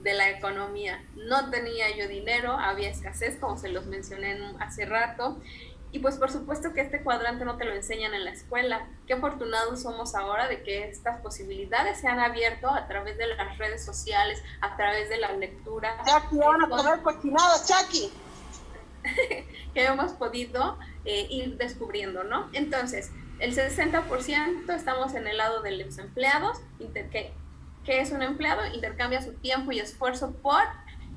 de la economía. No tenía yo dinero, había escasez, como se los mencioné hace rato, y pues por supuesto que este cuadrante no te lo enseñan en la escuela. Qué afortunados somos ahora de que estas posibilidades se han abierto a través de las redes sociales, a través de la lectura. Chucky, ya van a comer cochinado, Chucky. Que hemos podido ir descubriendo, ¿no? Entonces, el 60% estamos en el lado de los empleados, que es un empleado, intercambia su tiempo y esfuerzo por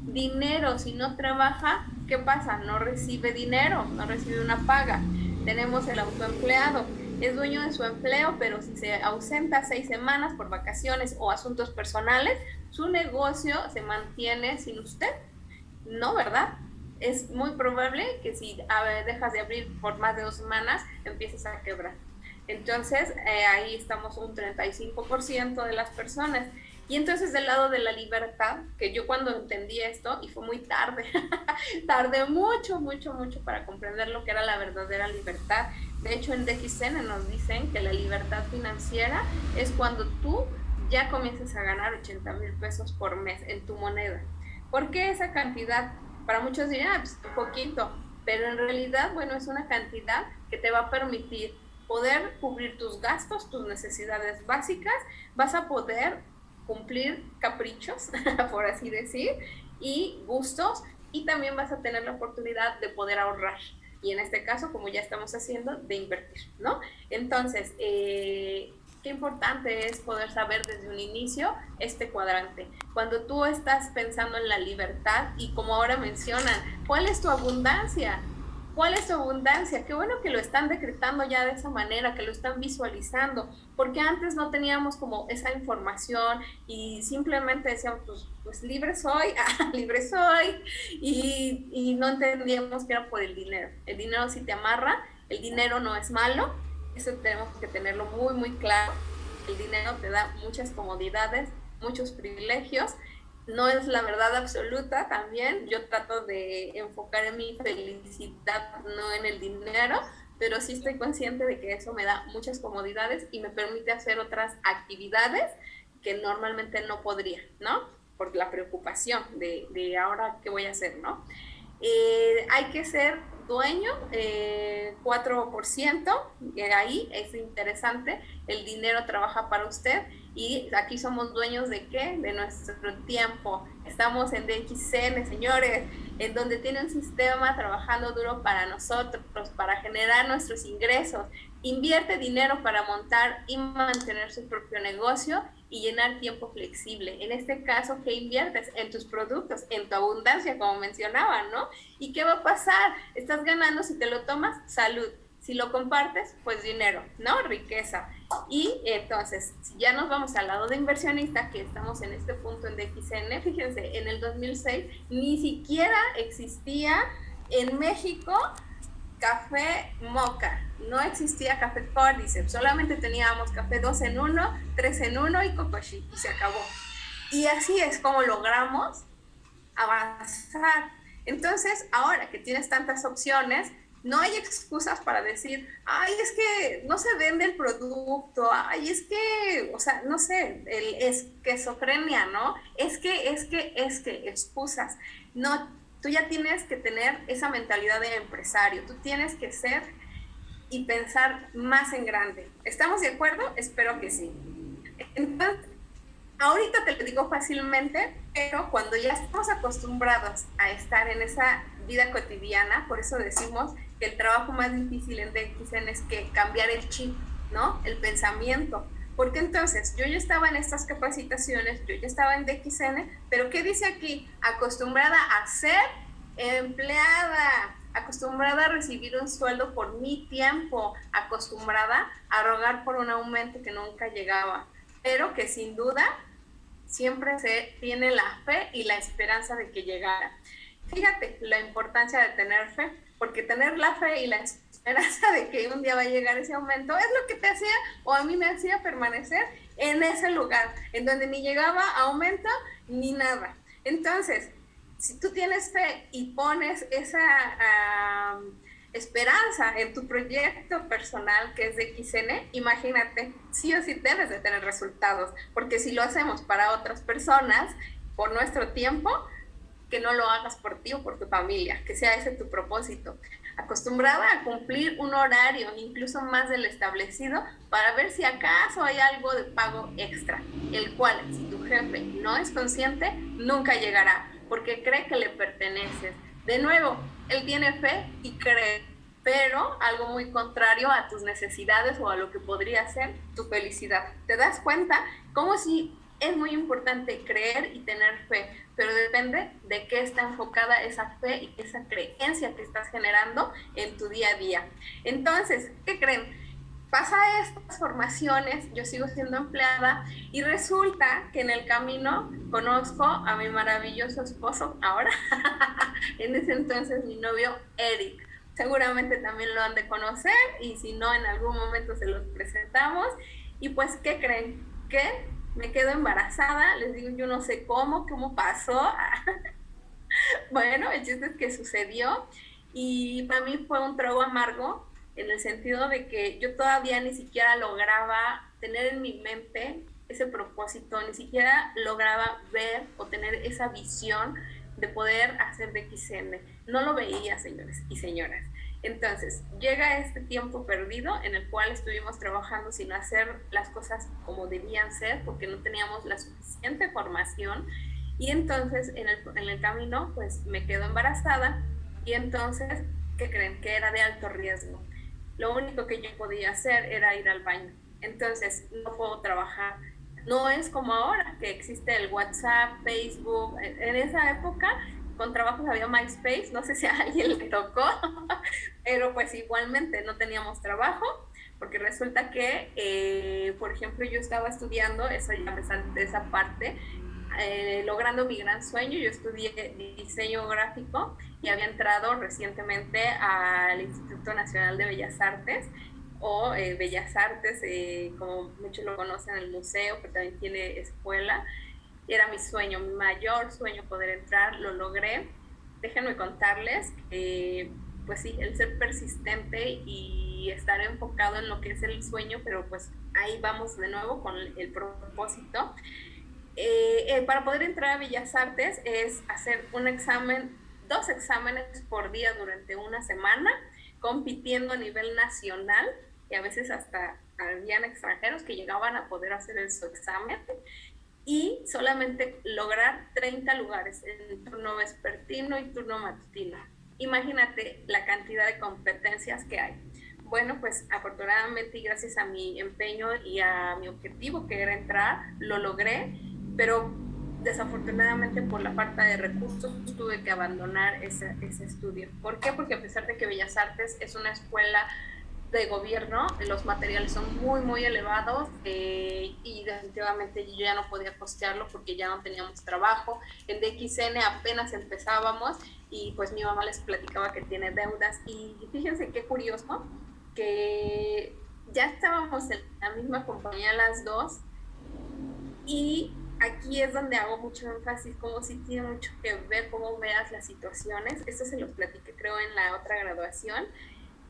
dinero. Si no trabaja, ¿qué pasa? No recibe dinero, no recibe una paga. Tenemos el autoempleado, es dueño de su empleo, pero si se ausenta 6 semanas por vacaciones o asuntos personales, su negocio se mantiene sin usted, ¿no? ¿Verdad? Es muy probable que si dejas de abrir por más de 2 semanas, empieces a quebrar. Entonces, ahí estamos un 35% de las personas. Y entonces del lado de la libertad, que yo cuando entendí esto, y fue muy tarde, tardé mucho, mucho, mucho para comprender lo que era la verdadera libertad. De hecho, en DXN nos dicen que la libertad financiera es cuando tú ya comienzas a ganar 80,000 pesos por mes en tu moneda. ¿Por qué esa cantidad? Para muchos dirán, pues un poquito, pero en realidad, bueno, es una cantidad que te va a permitir poder cubrir tus gastos, tus necesidades básicas, vas a poder cumplir caprichos, por así decir, y gustos, y también vas a tener la oportunidad de poder ahorrar. Y en este caso, como ya estamos haciendo, de invertir, ¿no? Entonces, qué importante es poder saber desde un inicio este cuadrante. Cuando tú estás pensando en la libertad y como ahora mencionan, ¿cuál es tu abundancia? ¿Cuál es tu abundancia? Qué bueno que lo están decretando ya de esa manera, que lo están visualizando, porque antes no teníamos como esa información y simplemente decíamos, pues libre soy, libre soy, y no entendíamos que era por el dinero. El dinero sí te amarra, el dinero no es malo, eso tenemos que tenerlo muy, muy claro. El dinero te da muchas comodidades, muchos privilegios, no es la verdad absoluta también. Yo trato de enfocar en mi felicidad, no en el dinero, pero sí estoy consciente de que eso me da muchas comodidades y me permite hacer otras actividades que normalmente no podría, ¿no? Por la preocupación de ahora qué voy a hacer, ¿no? Hay que ser dueño, 4%, ahí es interesante, el dinero trabaja para usted y aquí somos dueños de ¿qué? De nuestro tiempo. Estamos en DXN, señores, en donde tiene un sistema trabajando duro para nosotros, para generar nuestros ingresos. Invierte dinero para montar y mantener su propio negocio y llenar tiempo flexible. En este caso, ¿qué inviertes? En tus productos, en tu abundancia, como mencionaba, ¿no? ¿Y qué va a pasar? Estás ganando, si te lo tomas, salud. Si lo compartes, pues dinero, ¿no? Riqueza. Y entonces, si ya nos vamos al lado de inversionista, que estamos en este punto en DXN, fíjense, en el 2006 ni siquiera existía en México café moca, no existía café Cordyceps, solamente teníamos café 2 en 1, 3 en 1 y Kokoshi, y se acabó. Y así es como logramos avanzar. Entonces, ahora que tienes tantas opciones, no hay excusas para decir, ay, es que no se vende el producto, ay, es que, o sea, no sé, el esquizofrenia, ¿no? Es que, excusas. No, tú ya tienes que tener esa mentalidad de empresario, tú tienes que ser y pensar más en grande. ¿Estamos de acuerdo? Espero que sí. Entonces, ahorita te lo digo fácilmente, pero cuando ya estamos acostumbrados a estar en esa vida cotidiana, por eso decimos que el trabajo más difícil en DXN es que cambiar el chip, ¿no? El pensamiento. Porque entonces yo ya estaba en estas capacitaciones, yo ya estaba en DXN, pero ¿qué dice aquí? Acostumbrada a ser empleada, acostumbrada a recibir un sueldo por mi tiempo, acostumbrada a rogar por un aumento que nunca llegaba, pero que sin duda siempre se tiene la fe y la esperanza de que llegara. Fíjate la importancia de tener fe, porque tener la fe y la esperanza de que un día va a llegar ese aumento es lo que te hacía, o a mí me hacía permanecer en ese lugar, en donde ni llegaba aumento ni nada. Entonces, si tú tienes fe y pones esa esperanza en tu proyecto personal que es DXN, imagínate, sí o sí debes de tener resultados, porque si lo hacemos para otras personas, por nuestro tiempo, que no lo hagas por ti o por tu familia, que sea ese tu propósito. Acostumbrada a cumplir un horario, incluso más del establecido, para ver si acaso hay algo de pago extra, el cual, si tu jefe no es consciente, nunca llegará, porque cree que le perteneces. De nuevo, él tiene fe y cree, pero algo muy contrario a tus necesidades o a lo que podría ser tu felicidad. ¿Te das cuenta? Como si es muy importante creer y tener fe, pero depende de qué está enfocada esa fe y esa creencia que estás generando en tu día a día. Entonces, ¿qué creen? Pasa estas formaciones, yo sigo siendo empleada y resulta que en el camino conozco a mi maravilloso esposo ahora, en ese entonces mi novio Eric. Seguramente también lo han de conocer y si no, en algún momento se los presentamos. Y pues, ¿qué creen? Que me quedo embarazada, les digo, yo no sé cómo pasó. Bueno, el chiste es que sucedió y para mí fue un trago amargo en el sentido de que yo todavía ni siquiera lograba tener en mi mente ese propósito, ni siquiera lograba ver o tener esa visión de poder hacer de XN. No lo veía, señores y señoras. Entonces, llega este tiempo perdido en el cual estuvimos trabajando sin hacer las cosas como debían ser porque no teníamos la suficiente formación y entonces en el camino pues me quedo embarazada y entonces, ¿qué creen? Que era de alto riesgo. Lo único que yo podía hacer era ir al baño. Entonces, no puedo trabajar. No es como ahora, que existe el WhatsApp, Facebook. En esa época, con trabajos había MySpace, no sé si a alguien le tocó, pero pues igualmente no teníamos trabajo, porque resulta que, por ejemplo, yo estaba estudiando, eso ya me salté esa parte, logrando mi gran sueño. Yo estudié diseño gráfico y había entrado recientemente al Instituto Nacional de Bellas Artes o Bellas Artes, como muchos lo conocen, el museo, pero también tiene escuela. Era mi sueño, mi mayor sueño poder entrar, lo logré. Déjenme contarles que, pues sí, el ser persistente y estar enfocado en lo que es el sueño, pero pues ahí vamos de nuevo con el propósito. Para poder entrar a Bellas Artes es hacer un examen, 2 exámenes por día durante una semana, compitiendo a nivel nacional y a veces hasta habían extranjeros que llegaban a poder hacer su examen y solamente lograr 30 lugares en turno vespertino y turno matutino. Imagínate la cantidad de competencias que hay. Bueno, pues afortunadamente y gracias a mi empeño y a mi objetivo que era entrar, lo logré, pero desafortunadamente por la falta de recursos tuve que abandonar ese estudio. ¿Por qué? Porque a pesar de que Bellas Artes es una escuela de gobierno, los materiales son muy elevados y definitivamente yo ya no podía costearlo porque ya no teníamos trabajo. En DXN apenas empezábamos y pues mi mamá les platicaba que tiene deudas y fíjense qué curioso que ya estábamos en la misma compañía las dos y aquí es donde hago mucho énfasis, como si tiene mucho que ver cómo veas las situaciones. Esto se los platiqué creo en la otra graduación,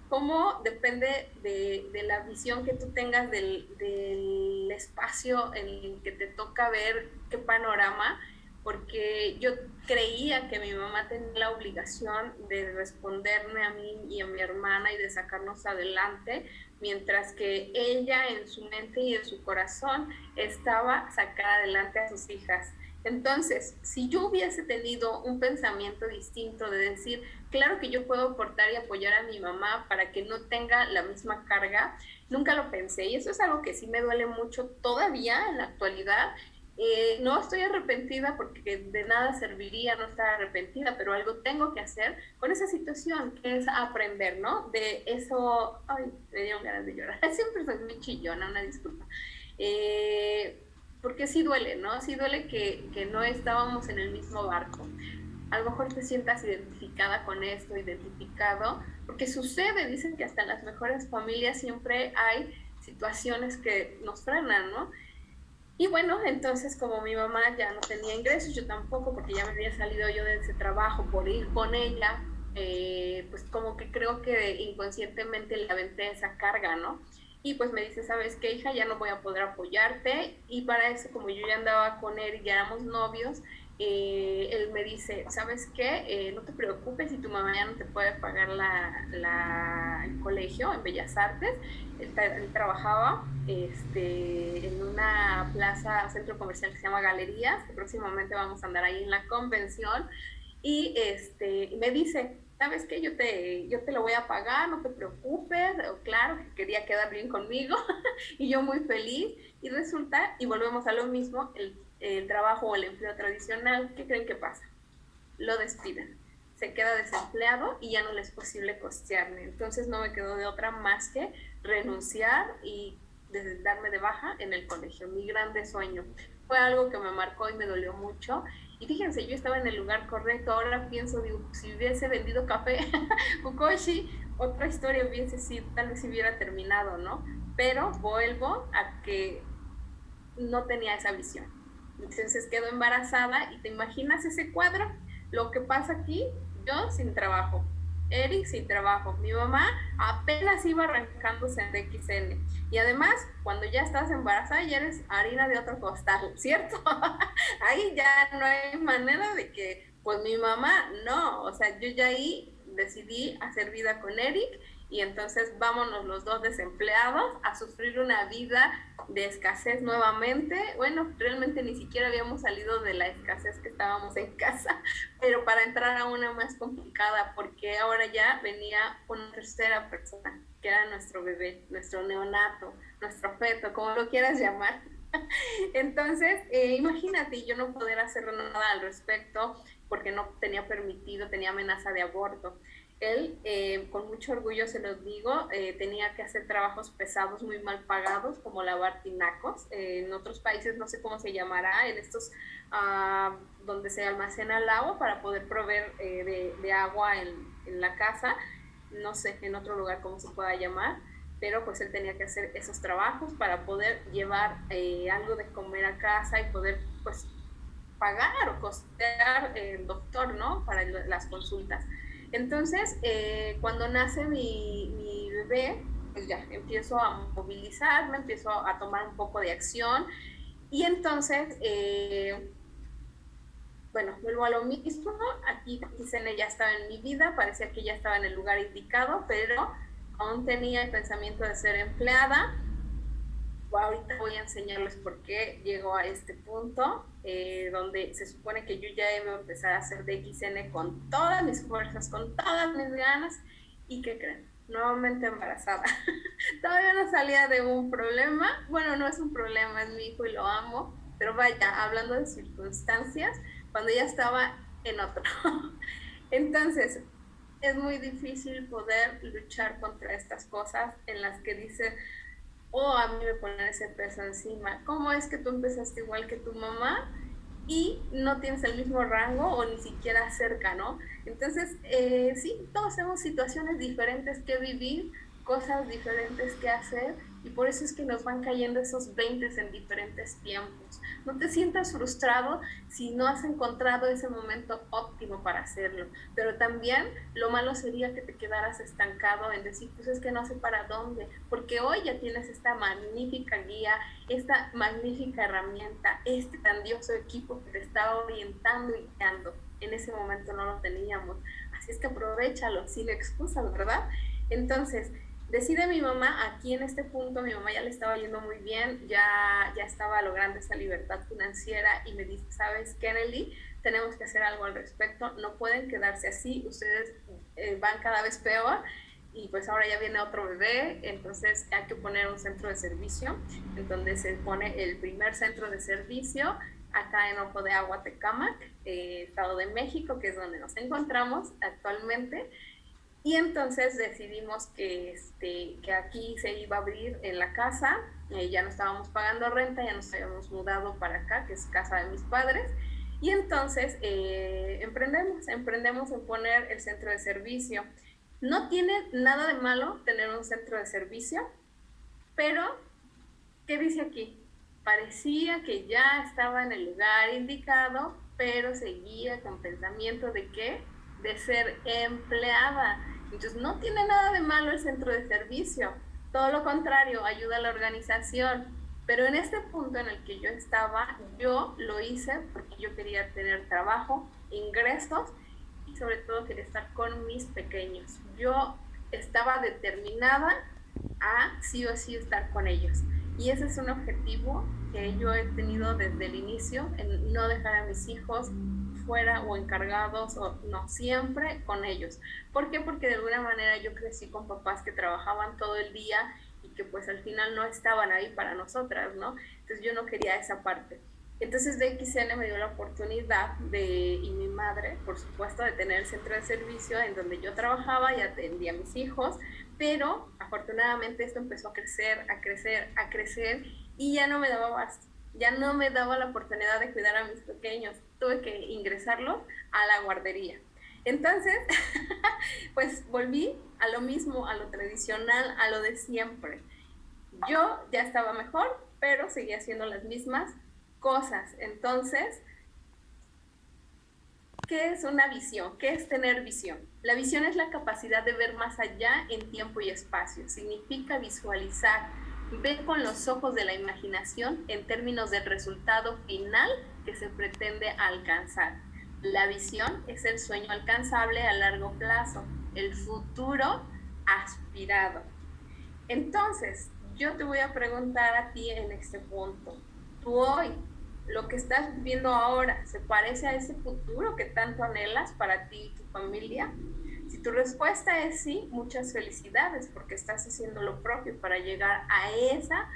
cómo depende de la visión que tú tengas del espacio en el que te toca ver qué panorama, porque yo creía que mi mamá tenía la obligación de responderme a mí y a mi hermana y de sacarnos adelante, mientras que ella en su mente y en su corazón estaba sacar adelante a sus hijas. Entonces, si yo hubiese tenido un pensamiento distinto de decir, claro que yo puedo aportar y apoyar a mi mamá para que no tenga la misma carga, nunca lo pensé y eso es algo que sí me duele mucho todavía en la actualidad. No estoy arrepentida porque de nada serviría no estar arrepentida, pero algo tengo que hacer con esa situación, que es aprender, ¿no? De eso, ay, me dieron ganas de llorar, siempre soy muy chillona, una disculpa. Porque sí duele, ¿no? Sí duele que no estábamos en el mismo barco. A lo mejor te sientas identificada con esto, identificado, porque sucede, dicen que hasta en las mejores familias siempre hay situaciones que nos frenan, ¿no? Y bueno, entonces como mi mamá ya no tenía ingresos, yo tampoco, porque ya me había salido yo de ese trabajo por ir con ella, pues como que creo que inconscientemente le aventé esa carga, ¿no? Y pues me dice, ¿sabes qué, hija? Ya no voy a poder apoyarte. Y para eso, como yo ya andaba con él y ya éramos novios, él me dice, ¿sabes qué? No te preocupes si tu mamá ya no te puede pagar el colegio en Bellas Artes. Él trabajaba en una plaza, centro comercial que se llama Galerías, que próximamente vamos a andar ahí en la convención, y me dice, ¿sabes qué? Yo te lo voy a pagar, no te preocupes. Claro, que quería quedar bien conmigo y yo muy feliz, y resulta, y volvemos a lo mismo, el trabajo o el empleo tradicional, ¿qué creen que pasa? Lo despiden, se queda desempleado y ya no le es posible costearme. Entonces no me quedó de otra más que renunciar y darme de baja en el colegio, mi grande sueño. Fue algo que me marcó y me dolió mucho. Y fíjense, yo estaba en el lugar correcto. Ahora pienso, digo, si hubiese vendido café Fukoshi, otra historia hubiese sido, tal vez si hubiera terminado, ¿no? Pero vuelvo a que no tenía esa visión. Entonces quedo embarazada y te imaginas ese cuadro, lo que pasa aquí, yo sin trabajo, Eric sin trabajo, mi mamá apenas iba arrancándose en DXN. Y además, cuando ya estás embarazada, ya eres harina de otro costal, ¿cierto? Ahí ya no hay manera de que, pues mi mamá, no, o sea, yo ya ahí decidí hacer vida con Eric, y entonces vámonos los dos desempleados a sufrir una vida de escasez nuevamente. Bueno, realmente ni siquiera habíamos salido de la escasez que estábamos en casa, pero para entrar a una más complicada, porque ahora ya venía una tercera persona, que era nuestro bebé, nuestro neonato, nuestro feto, como lo quieras llamar. Entonces, imagínate, yo no poder hacer nada al respecto porque no tenía permitido, tenía amenaza de aborto. Él, con mucho orgullo se los digo, tenía que hacer trabajos pesados muy mal pagados, como lavar tinacos. En otros países no sé cómo se llamará, en estos donde se almacena el agua para poder proveer de agua en la casa. No sé en otro lugar cómo se pueda llamar, pero pues él tenía que hacer esos trabajos para poder llevar algo de comer a casa y poder pues pagar o costear el doctor, ¿no? Para las consultas. Entonces, cuando nace mi bebé, pues ya empiezo a movilizarme, empiezo a tomar un poco de acción, y entonces, bueno, vuelvo a lo mismo. Aquí Gisene ya estaba en mi vida, parecía que ya estaba en el lugar indicado, pero aún tenía el pensamiento de ser empleada. Ahorita voy a enseñarles por qué llego a este punto, donde se supone que yo ya iba a empezar a hacer DXN con todas mis fuerzas, con todas mis ganas, y ¿qué creen? Nuevamente embarazada. Todavía no salía de un problema. Bueno, no es un problema, es mi hijo y lo amo, pero vaya, hablando de circunstancias, cuando ya estaba en otro. Entonces, es muy difícil poder luchar contra estas cosas en las que dice, o a mí me ponen ese peso encima. ¿Cómo es que tú empezaste igual que tu mamá y no tienes el mismo rango o ni siquiera cerca, ¿no? Entonces, sí, todos tenemos situaciones diferentes que vivir, cosas diferentes que hacer, y por eso es que nos van cayendo esos 20 en diferentes tiempos. No te sientas frustrado si no has encontrado ese momento óptimo para hacerlo, pero también lo malo sería que te quedaras estancado en decir, pues es que no sé para dónde, porque hoy ya tienes esta magnífica guía, esta magnífica herramienta, este grandioso equipo que te está orientando y guiando. En ese momento no lo teníamos, así es que aprovechalo, sin excusas, ¿verdad? Entonces, decide mi mamá, aquí en este punto mi mamá ya le estaba yendo muy bien, ya estaba logrando esa libertad financiera, y me dice, ¿sabes, Kennedy? Tenemos que hacer algo al respecto, no pueden quedarse así, ustedes van cada vez peor, y pues ahora ya viene otro bebé, entonces hay que poner un centro de servicio, en donde se pone el primer centro de servicio acá en Ojo de Agua, Tecámac, Estado de México, que es donde nos encontramos actualmente. Y entonces decidimos que aquí se iba a abrir en la casa, ya no estábamos pagando renta, ya nos habíamos mudado para acá, que es casa de mis padres, y entonces emprendemos en poner el centro de servicio. No tiene nada de malo tener un centro de servicio, pero, ¿qué dice aquí? Parecía que ya estaba en el lugar indicado, pero seguía con pensamiento de ¿qué? De ser empleada. Entonces, no tiene nada de malo el centro de servicio. Todo lo contrario, ayuda a la organización. Pero en este punto en el que yo estaba, yo lo hice porque yo quería tener trabajo, ingresos y sobre todo quería estar con mis pequeños. Yo estaba determinada a sí o sí estar con ellos. Y ese es un objetivo que yo he tenido desde el inicio, en no dejar a mis hijos fuera o encargados, o no, siempre con ellos. ¿Por qué? Porque de alguna manera yo crecí con papás que trabajaban todo el día y que pues al final no estaban ahí para nosotras, ¿no? Entonces yo no quería esa parte. Entonces DXN me dio la oportunidad y mi madre, por supuesto, de tener el centro de servicio en donde yo trabajaba y atendía a mis hijos, pero afortunadamente esto empezó a crecer, a crecer, a crecer y ya no me daba basta, ya no me daba la oportunidad de cuidar a mis pequeños, tuve que ingresarlos a la guardería. Entonces, pues volví a lo mismo, a lo tradicional, a lo de siempre. Yo ya estaba mejor, pero seguía haciendo las mismas cosas. Entonces, ¿qué es una visión? ¿Qué es tener visión? La visión es la capacidad de ver más allá en tiempo y espacio. Significa visualizar, ver con los ojos de la imaginación en términos del resultado final que se pretende alcanzar. La visión es el sueño alcanzable a largo plazo, el futuro aspirado. Entonces, yo te voy a preguntar a ti en este punto. Tú hoy, lo que estás viviendo ahora, ¿se parece a ese futuro que tanto anhelas para ti y tu familia? Si tu respuesta es sí, muchas felicidades porque estás haciendo lo propio para llegar a esa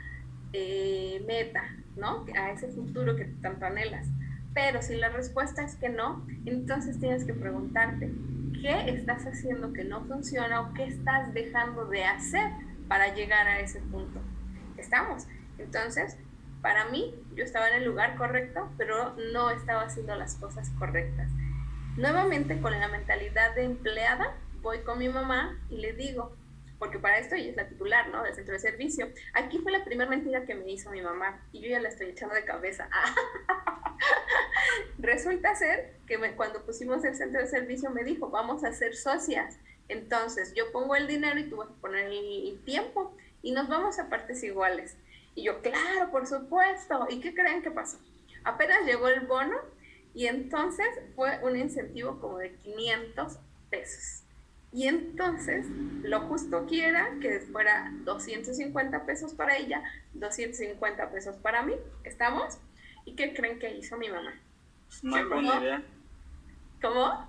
meta, ¿no? A ese futuro que tanto anhelas. Pero si la respuesta es que no, entonces tienes que preguntarte, ¿qué estás haciendo que no funciona o qué estás dejando de hacer para llegar a ese punto? ¿Estamos? Entonces, para mí, yo estaba en el lugar correcto, pero no estaba haciendo las cosas correctas. Nuevamente, con la mentalidad de empleada, voy con mi mamá y le digo, porque para esto ella es la titular, ¿no? Del centro de servicio. Aquí fue la primera mentira que me hizo mi mamá y yo ya la estoy echando de cabeza. Resulta ser que cuando pusimos el centro de servicio me dijo, vamos a ser socias. Entonces yo pongo el dinero y tú vas a poner el tiempo y nos vamos a partes iguales. Y yo, claro, por supuesto. ¿Y qué creen que pasó? Apenas llegó el bono y entonces fue un incentivo como de 500 pesos. Y entonces lo justo aquí era que fuera 250 pesos para ella, 250 pesos para mí. ¿Estamos? ¿Y qué creen que hizo mi mamá? Muy buena idea. ¿Cómo?